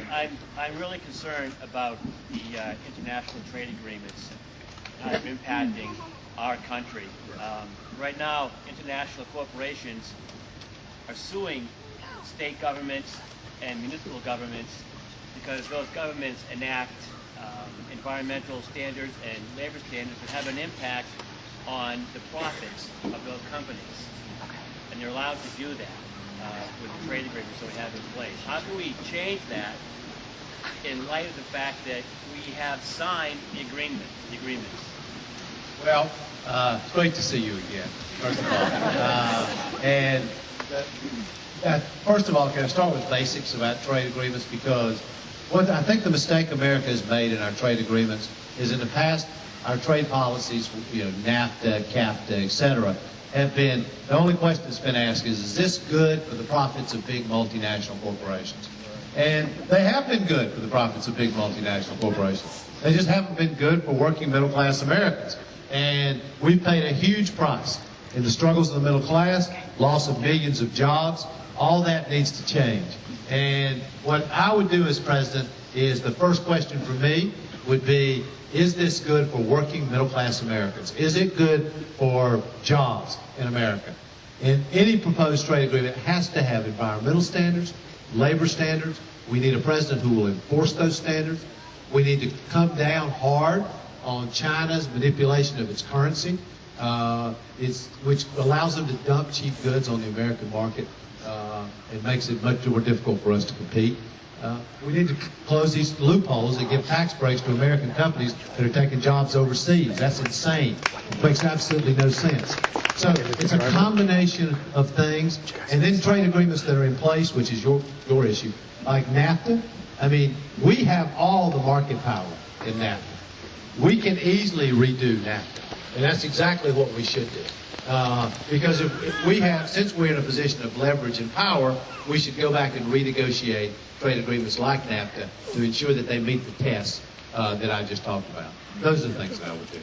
but I'm really concerned about the international trade agreements impacting our country. Right now, international corporations are suing state governments and municipal governments because those governments enact environmental standards and labor standards that have an impact on the profits of those companies. And they're allowed to do that with the trade agreements that we have in place. How can we change that in light of the fact that we have signed the agreements? Well, it's great to see you again, first of all. First of all, can I start with basics about trade agreements? Because what I think the mistake America has made in our trade agreements is in the past, our trade policies, NAFTA, CAFTA, etc., have been, the only question that's been asked is this good for the profits of big multinational corporations? And they have been good for the profits of big multinational corporations. They just haven't been good for working middle-class Americans. And we've paid a huge price in the struggles of the middle class, loss of millions of jobs. All that needs to change. And what I would do as president is, the first question for me would be, is this good for working middle-class Americans? Is it good for jobs in America? And any proposed trade agreement has to have environmental standards, labor standards. We need a president who will enforce those standards. We need to come down hard on China's manipulation of its currency, which allows them to dump cheap goods on the American market and makes it much more difficult for us to compete. We need to close these loopholes and give tax breaks to American companies that are taking jobs overseas. That's insane. It makes absolutely no sense. So it's a combination of things. And then trade agreements that are in place, which is your issue, like NAFTA. I mean, we have all the market power in NAFTA. We can easily redo NAFTA. And that's exactly what we should do. Because if we have, since we're in a position of leverage and power, we should go back and renegotiate trade agreements like NAFTA to ensure that they meet the tests that I just talked about. Those are the things that I would do.